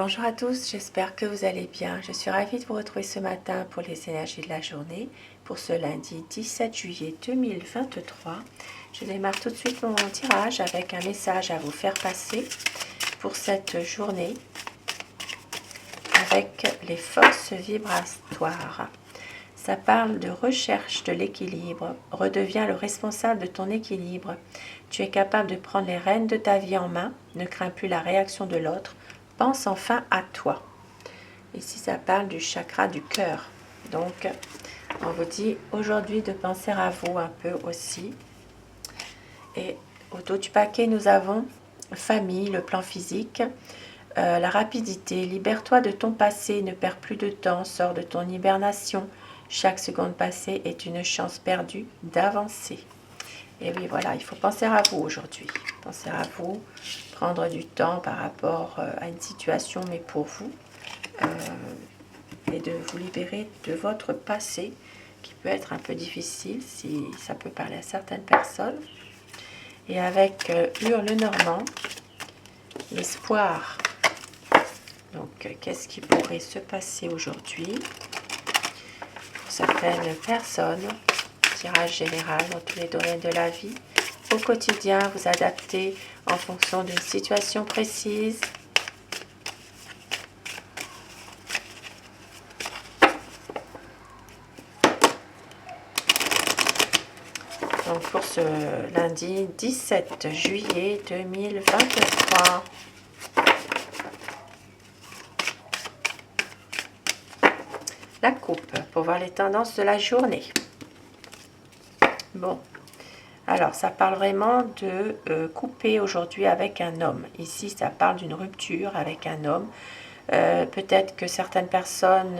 Bonjour à tous, j'espère que vous allez bien. Je suis ravie de vous retrouver ce matin pour les énergies de la journée, pour ce lundi 17 juillet 2023. Je démarre tout de suite mon tirage avec un message à vous faire passer pour cette journée avec les forces vibratoires. Ça parle de recherche de l'équilibre. Redeviens le responsable de ton équilibre. Tu es capable de prendre les rênes de ta vie en main. Ne crains plus la réaction de l'autre. Pense enfin à toi. Ici, ça parle du chakra du cœur. Donc, on vous dit aujourd'hui de penser à vous un peu aussi. Et au dos du paquet, nous avons famille, le plan physique, la rapidité. Libère-toi de ton passé, ne perds plus de temps, sors de ton hibernation. Chaque seconde passée est une chance perdue d'avancer. Et oui, voilà, il faut penser à vous aujourd'hui. Penser à vous, prendre du temps par rapport à une situation, mais pour vous. Et de vous libérer de votre passé, qui peut être un peu difficile, si ça peut parler à certaines personnes. Et avec Hurle Normand, l'espoir. Donc, qu'est-ce qui pourrait se passer aujourd'hui pour certaines personnes? Tirage général dans tous les domaines de la vie. Au quotidien, vous adaptez en fonction d'une situation précise. Donc pour ce lundi 17 juillet 2023. La coupe, pour voir les tendances de la journée. Bon, alors ça parle vraiment de couper aujourd'hui avec un homme. Ici, ça parle d'une rupture avec un homme. Peut-être que certaines personnes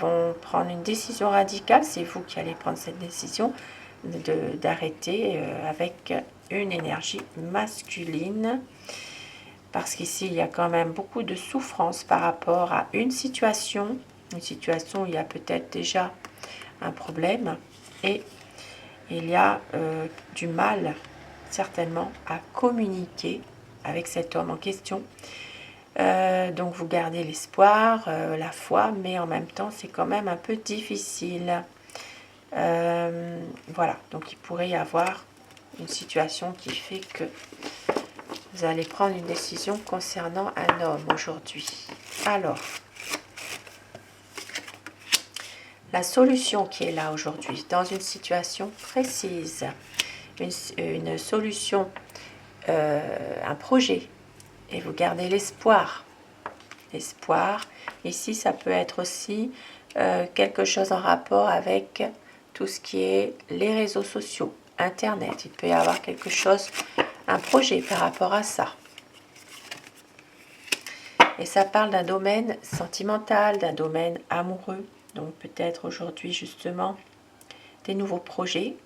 vont prendre une décision radicale. C'est vous qui allez prendre cette décision d'arrêter avec une énergie masculine. Parce qu'ici, il y a quand même beaucoup de souffrance par rapport à une situation où il y a peut-être déjà un problème. Et il y a du mal, certainement, à communiquer avec cet homme en question. Donc vous gardez l'espoir, la foi, mais en même temps c'est quand même un peu difficile. Voilà, donc il pourrait y avoir une situation qui fait que vous allez prendre une décision concernant un homme aujourd'hui. Alors, la solution qui est là aujourd'hui, dans une situation précise, une solution, un projet, et vous gardez l'espoir. L'espoir, ici ça peut être aussi quelque chose en rapport avec tout ce qui est les réseaux sociaux, Internet. Il peut y avoir quelque chose, un projet par rapport à ça. Et ça parle d'un domaine sentimental, d'un domaine amoureux. Donc peut-être aujourd'hui justement des nouveaux projets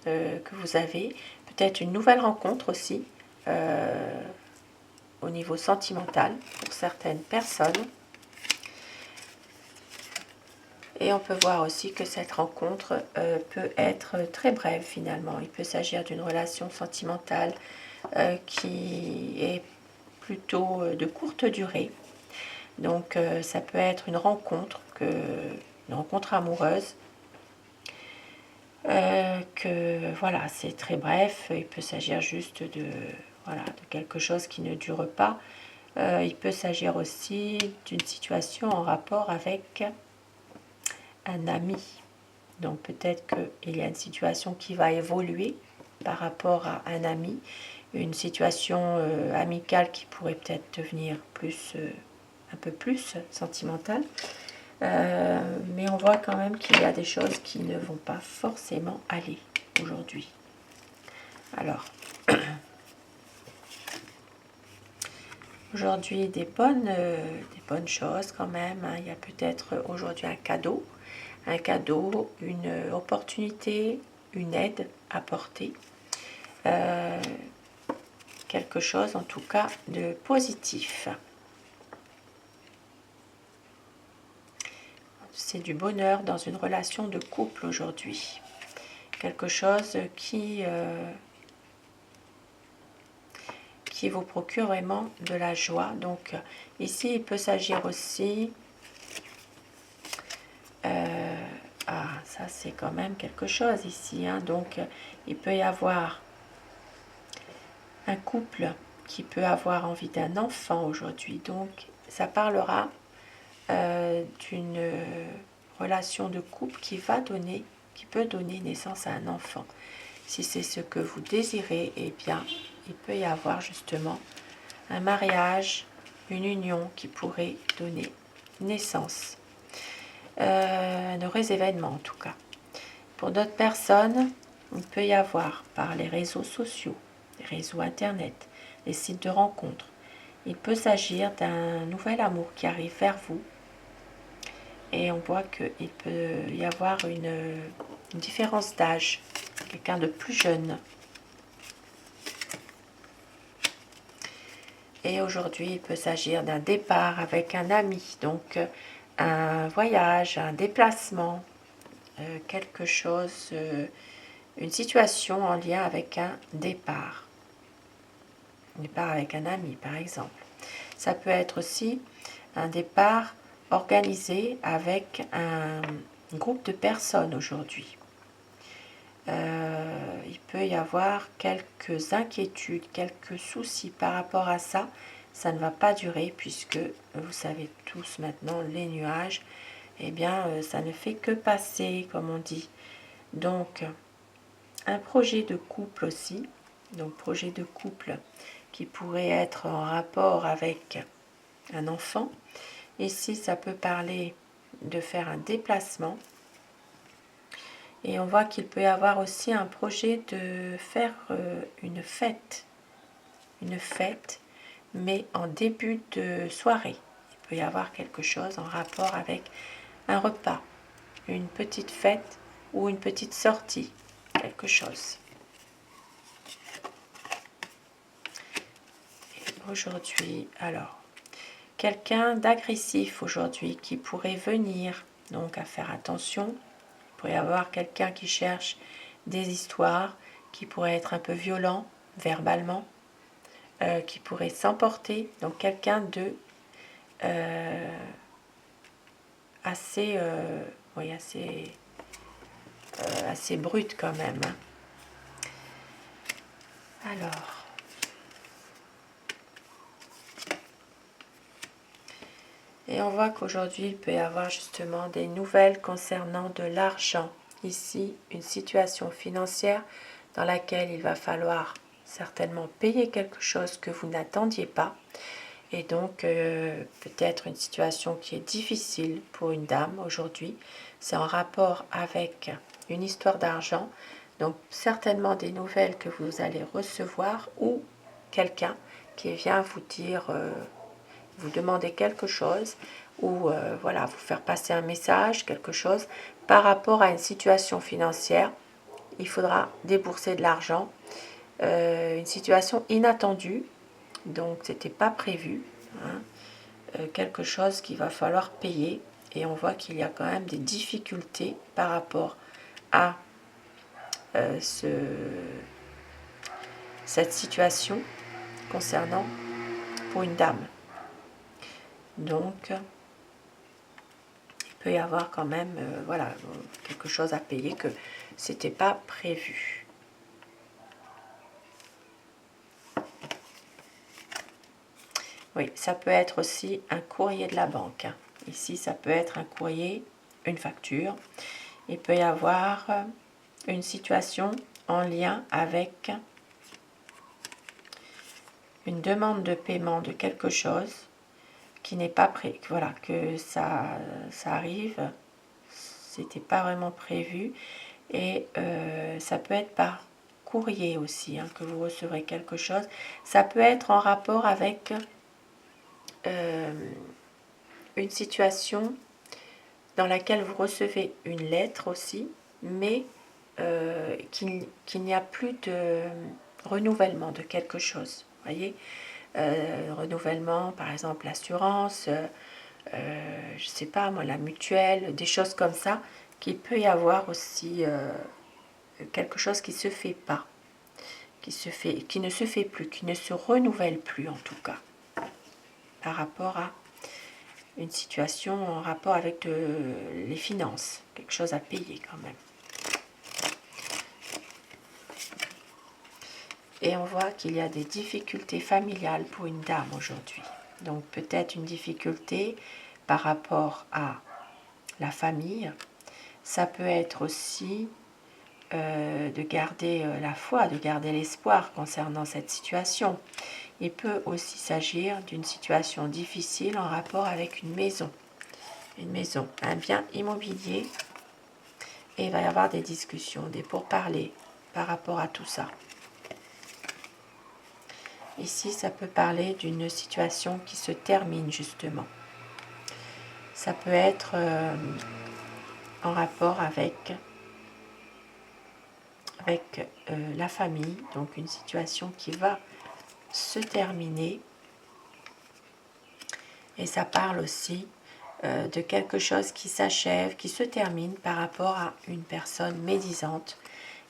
que vous avez. Peut-être une nouvelle rencontre aussi au niveau sentimental pour certaines personnes. Et on peut voir aussi que cette rencontre peut être très brève finalement. Il peut s'agir d'une relation sentimentale qui est plutôt de courte durée. Donc ça peut être une rencontre amoureuse. Que voilà, c'est très bref. Il peut s'agir juste de quelque chose qui ne dure pas. Il peut s'agir aussi d'une situation en rapport avec un ami. Donc peut-être qu'il y a une situation qui va évoluer par rapport à un ami, une situation amicale qui pourrait peut-être devenir un peu plus sentimentale. Mais on voit quand même qu'il y a des choses qui ne vont pas forcément aller aujourd'hui. Alors, aujourd'hui des bonnes choses quand même. Hein. Il y a peut-être aujourd'hui un cadeau, une opportunité, une aide apportée. Quelque chose en tout cas de positif. C'est du bonheur dans une relation de couple aujourd'hui. Quelque chose qui qui vous procure vraiment de la joie. Donc ici, il peut s'agir aussi... ah, ça c'est quand même quelque chose ici. Hein. Donc il peut y avoir un couple qui peut avoir envie d'un enfant aujourd'hui. Donc ça parlera d'une relation de couple qui peut donner naissance à un enfant. Si c'est ce que vous désirez, eh bien, il peut y avoir justement un mariage, une union qui pourrait donner naissance. Un heureux événement en tout cas. Pour d'autres personnes, il peut y avoir par les réseaux sociaux, les réseaux internet, les sites de rencontres, il peut s'agir d'un nouvel amour qui arrive vers vous. Et on voit qu'il peut y avoir une différence d'âge, quelqu'un de plus jeune. Et aujourd'hui, il peut s'agir d'un départ avec un ami, donc un voyage, un déplacement, quelque chose, une situation en lien avec un départ. Un départ avec un ami, par exemple. Ça peut être aussi un départ organisé avec un groupe de personnes aujourd'hui. Il peut y avoir quelques inquiétudes, quelques soucis par rapport à ça. Ça ne va pas durer puisque vous savez tous maintenant les nuages, eh bien ça ne fait que passer comme on dit. Donc un projet de couple aussi, donc projet de couple qui pourrait être en rapport avec un enfant. Ici ça peut parler de faire un déplacement. Et on voit qu'il peut y avoir aussi un projet de faire une fête, mais en début de soirée. Il peut y avoir quelque chose en rapport avec un repas, une petite fête ou une petite sortie, quelque chose. Aujourd'hui, alors, quelqu'un d'agressif aujourd'hui qui pourrait venir, donc à faire attention. Il pourrait y avoir quelqu'un qui cherche des histoires, qui pourrait être un peu violent verbalement, qui pourrait s'emporter. Donc quelqu'un de assez, oui, assez brut quand même. Alors, et on voit qu'aujourd'hui, il peut y avoir justement des nouvelles concernant de l'argent. Ici, une situation financière dans laquelle il va falloir certainement payer quelque chose que vous n'attendiez pas. Et donc, peut-être une situation qui est difficile pour une dame aujourd'hui. C'est en rapport avec une histoire d'argent. Donc, certainement des nouvelles que vous allez recevoir ou quelqu'un qui vient vous dire, vous demander quelque chose ou voilà, vous faire passer un message, quelque chose par rapport à une situation financière. Il faudra débourser de l'argent. Une situation inattendue, donc c'était pas prévu. Hein, quelque chose qu'il va falloir payer et on voit qu'il y a quand même des difficultés par rapport à cette situation concernant pour une dame. Donc il peut y avoir quand même voilà, quelque chose à payer que c'était pas prévu. Oui, ça peut être aussi un courrier de la banque. Ici, ça peut être un courrier, une facture. Il peut y avoir une situation en lien avec une demande de paiement de quelque chose qui n'est pas prêt. Voilà, que ça arrive, c'était pas vraiment prévu. Et ça peut être par courrier aussi, hein, que vous recevrez quelque chose. Ça peut être en rapport avec une situation dans laquelle vous recevez une lettre aussi, mais qu'il n'y a plus de renouvellement de quelque chose. Voyez, renouvellement, par exemple l'assurance, je sais pas moi, la mutuelle, des choses comme ça, qu'il peut y avoir aussi quelque chose qui se fait pas. qui ne se fait plus, qui ne se renouvelle plus en tout cas, par rapport à une situation en rapport avec les finances, quelque chose à payer quand même. Et on voit qu'il y a des difficultés familiales pour une dame aujourd'hui. Donc peut-être une difficulté par rapport à la famille. Ça peut être aussi de garder la foi, de garder l'espoir concernant cette situation. Il peut aussi s'agir d'une situation difficile en rapport avec une maison, un bien immobilier, et il va y avoir des discussions, des pourparlers par rapport à tout ça. Ici, ça peut parler d'une situation qui se termine justement. Ça peut être en rapport avec la famille, donc une situation qui va se terminer. Et ça parle aussi de quelque chose qui s'achève, qui se termine par rapport à une personne médisante,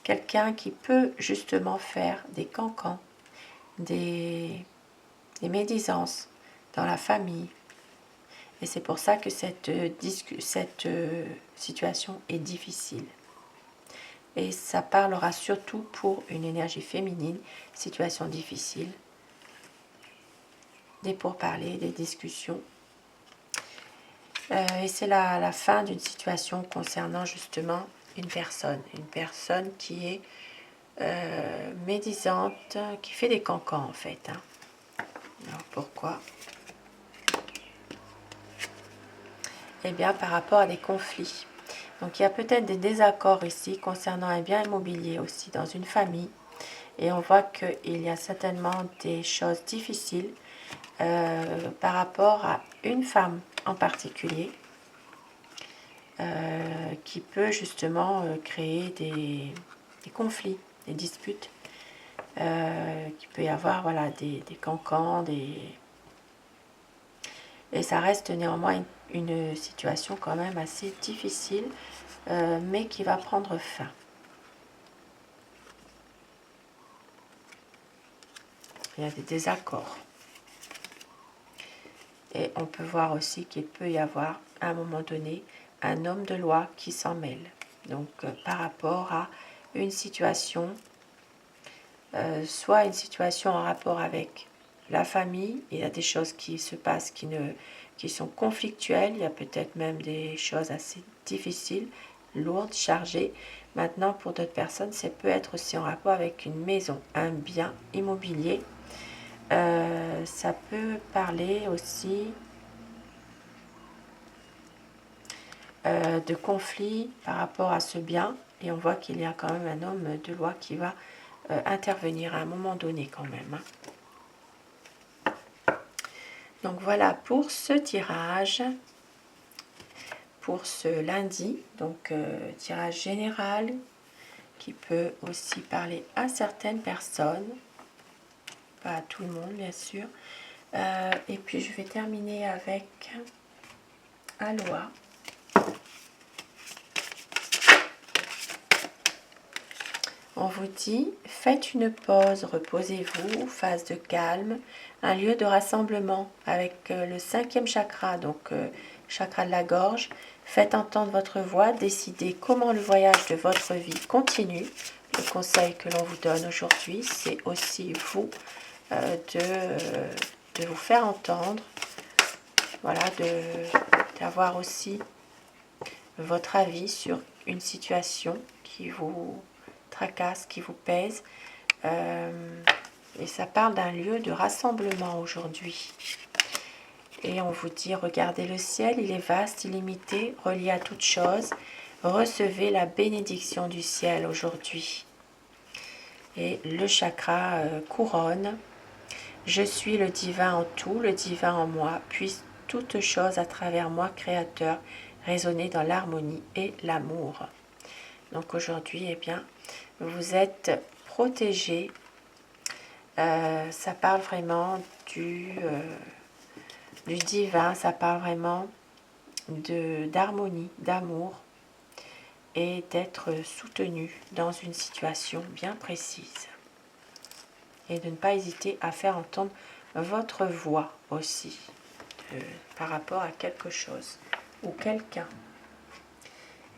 quelqu'un qui peut justement faire des cancans, des médisances dans la famille. Et c'est pour ça que cette situation est difficile. Et ça parlera surtout pour une énergie féminine, situation difficile, des pourparlers, des discussions. Et c'est la fin d'une situation concernant justement une personne qui est médisante, qui fait des cancans en fait. Alors pourquoi? Eh bien par rapport à des conflits. Donc il y a peut-être des désaccords ici concernant un bien immobilier aussi dans une famille. Et on voit qu'il y a certainement des choses difficiles par rapport à une femme en particulier qui peut justement créer des conflits, des disputes. Qu'il peut y avoir voilà, des cancans, et ça reste néanmoins une situation quand même assez difficile, mais qui va prendre fin. Il y a des désaccords. Et on peut voir aussi qu'il peut y avoir, à un moment donné, un homme de loi qui s'en mêle. Donc, par rapport à une situation, soit une situation en rapport avec la famille, il y a des choses qui se passent qui sont conflictuelles, il y a peut-être même des choses assez difficiles, lourdes, chargées. Maintenant, pour d'autres personnes, ça peut être aussi en rapport avec une maison, un bien immobilier. Ça peut parler aussi de conflits par rapport à ce bien, et on voit qu'il y a quand même un homme de loi qui va intervenir à un moment donné quand même. Donc voilà pour ce tirage, pour ce lundi, donc tirage général qui peut aussi parler à certaines personnes, pas à tout le monde bien sûr. Et puis je vais terminer avec Aloha. On vous dit, faites une pause, reposez-vous, phase de calme, un lieu de rassemblement avec le 5e chakra, donc chakra de la gorge. Faites entendre votre voix, décidez comment le voyage de votre vie continue. Le conseil que l'on vous donne aujourd'hui, c'est aussi vous de vous faire entendre, voilà, d'avoir aussi votre avis sur une situation qui vous tracasse, qui vous pèse. Et ça parle d'un lieu de rassemblement aujourd'hui. Et on vous dit, regardez le ciel, il est vaste, illimité, relié à toute chose. Recevez la bénédiction du ciel aujourd'hui. Et le chakra couronne. Je suis le divin en tout, le divin en moi. Puisse toute chose à travers moi, créateur, résonner dans l'harmonie et l'amour. Donc aujourd'hui, eh bien, vous êtes protégés. Ça parle vraiment du divin, ça parle vraiment d'harmonie, d'amour et d'être soutenu dans une situation bien précise. et de ne pas hésiter à faire entendre votre voix aussi par rapport à quelque chose ou quelqu'un.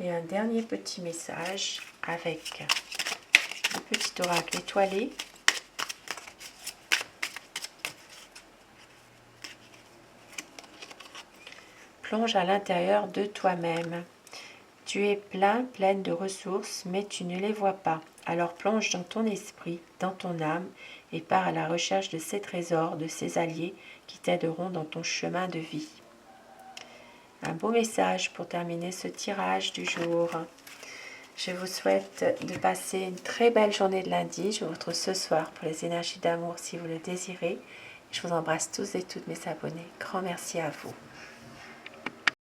Et un dernier petit message avec le petit oracle étoilé. Plonge à l'intérieur de toi-même. Tu es pleine de ressources, mais tu ne les vois pas. Alors plonge dans ton esprit, dans ton âme, et pars à la recherche de ces trésors, de ces alliés qui t'aideront dans ton chemin de vie. Un beau message pour terminer ce tirage du jour. Je vous souhaite de passer une très belle journée de lundi. Je vous retrouve ce soir pour les énergies d'amour si vous le désirez. Je vous embrasse tous et toutes mes abonnés. Grand merci à vous.